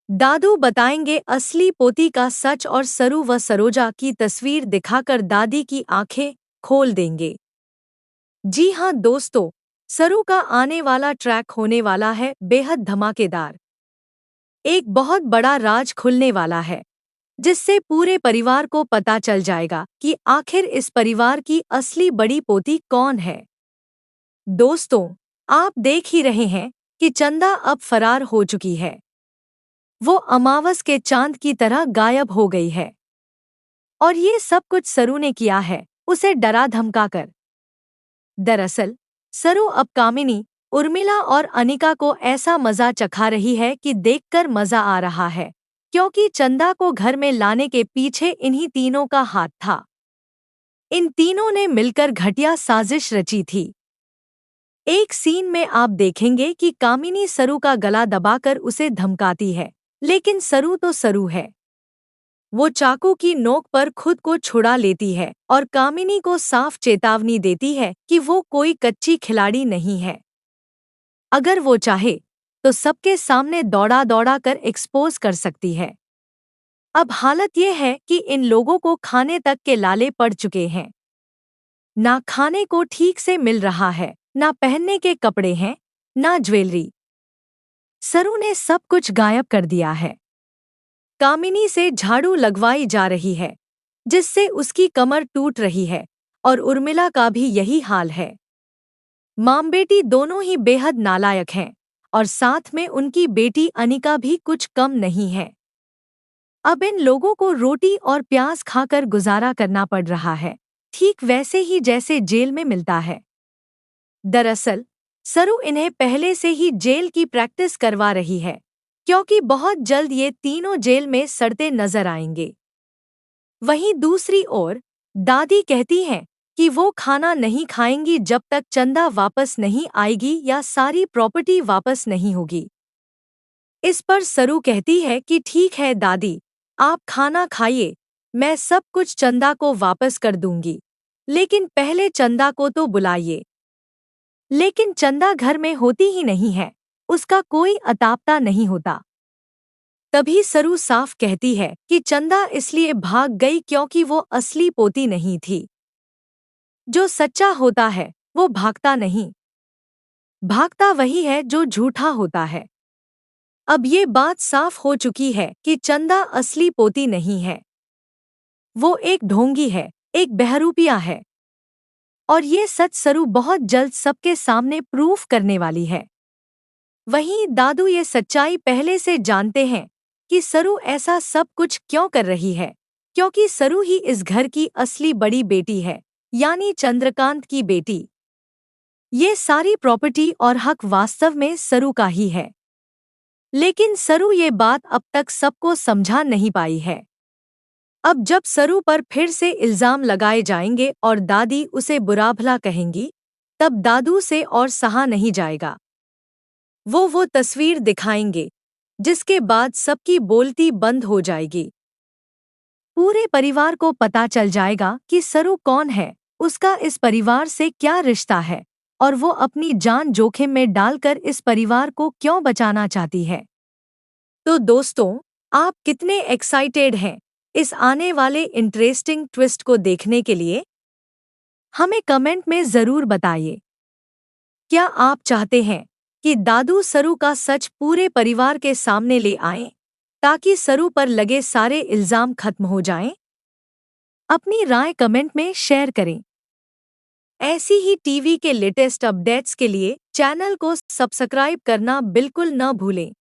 दादू बताएंगे असली पोती का सच और सरू व सरोजा की तस्वीर दिखाकर दादी की आंखें खोल देंगे। जी हाँ दोस्तों, सरू का आने वाला ट्रैक होने वाला है बेहद धमाकेदार। एक बहुत बड़ा राज खुलने वाला है, जिससे पूरे परिवार को पता चल जाएगा कि आखिर इस परिवार की असली बड़ी पोती कौन है। दोस्तों, आप देख ही रहे हैं कि चंदा अब फरार हो चुकी है। वो अमावस के चांद की तरह गायब हो गई है। और ये सब कुछ सरू ने किया है, उसे डरा धमकाकर। दरअसल सरू अब कामिनी, उर्मिला और अनिका को ऐसा मजा चखा रही है कि देखकर मजा आ रहा है, क्योंकि चंदा को घर में लाने के पीछे इन्हीं तीनों का हाथ था। इन तीनों ने मिलकर घटिया साजिश रची थी। एक सीन में आप देखेंगे कि कामिनी सरू का गला दबाकर उसे धमकाती है, लेकिन सरू तो सरू है। वो चाकू की नोक पर खुद को छुड़ा लेती है और कामिनी को साफ चेतावनी देती है कि वो कोई कच्ची खिलाड़ी नहीं है। अगर वो चाहे तो सबके सामने दौड़ा दौड़ा कर एक्सपोज कर सकती है। अब हालत ये है कि इन लोगों को खाने तक के लाले पड़ चुके हैं। ना खाने को ठीक से मिल रहा है, ना पहनने के कपड़े हैं, ना ज्वेलरी। सरू ने सब कुछ गायब कर दिया है। कामिनी से झाड़ू लगवाई जा रही है, जिससे उसकी कमर टूट रही है, और उर्मिला का भी यही हाल है। मां बेटी दोनों ही बेहद नालायक हैं, और साथ में उनकी बेटी अनिका भी कुछ कम नहीं है। अब इन लोगों को रोटी और प्याज खाकर गुजारा करना पड़ रहा है, ठीक वैसे ही जैसे जेल में मिलता है। दरअसल सरू इन्हें पहले से ही जेल की प्रैक्टिस करवा रही है, क्योंकि बहुत जल्द ये तीनों जेल में सड़ते नजर आएंगे। वहीं दूसरी ओर दादी कहती हैं कि वो खाना नहीं खाएंगी जब तक चंदा वापस नहीं आएगी या सारी प्रॉपर्टी वापस नहीं होगी। इस पर सरू कहती है कि ठीक है दादी, आप खाना खाइए, मैं सब कुछ चंदा को वापस कर दूंगी, लेकिन पहले चंदा को तो बुलाइए। लेकिन चंदा घर में होती ही नहीं है, उसका कोई अतापता नहीं होता। तभी सरू साफ कहती है कि चंदा इसलिए भाग गई क्योंकि वो असली पोती नहीं थी। जो सच्चा होता है वो भागता नहीं, भागता वही है जो झूठा होता है। अब ये बात साफ हो चुकी है कि चंदा असली पोती नहीं है। वो एक ढोंगी है, एक बहरूपिया है। और ये सच सरू बहुत जल्द सबके सामने प्रूफ करने वाली है। वहीं दादू ये सच्चाई पहले से जानते हैं कि सरू ऐसा सब कुछ क्यों कर रही है, क्योंकि सरू ही इस घर की असली बड़ी बेटी है, यानी चंद्रकांत की बेटी। ये सारी प्रॉपर्टी और हक वास्तव में सरू का ही है। लेकिन सरू ये बात अब तक सबको समझा नहीं पाई है। अब जब सरू पर फिर से इल्जाम लगाए जाएंगे और दादी उसे बुरा भला कहेंगी, तब दादू से और सहा नहीं जाएगा। वो तस्वीर दिखाएंगे, जिसके बाद सबकी बोलती बंद हो जाएगी। पूरे परिवार को पता चल जाएगा कि सरू कौन है, उसका इस परिवार से क्या रिश्ता है, और वो अपनी जान जोखिम में डालकर इस परिवार को क्यों बचाना चाहती है। तो दोस्तों, आप कितने एक्साइटेड हैं इस आने वाले इंटरेस्टिंग ट्विस्ट को देखने के लिए? हमें कमेंट में ज़रूर बताइए। क्या आप चाहते हैं कि दादू सरू का सच पूरे परिवार के सामने ले आएं, ताकि सरू पर लगे सारे इल्जाम खत्म हो जाएं? अपनी राय कमेंट में शेयर करें। ऐसी ही टीवी के लेटेस्ट अपडेट्स के लिए चैनल को सब्सक्राइब करना बिल्कुल न भूलें।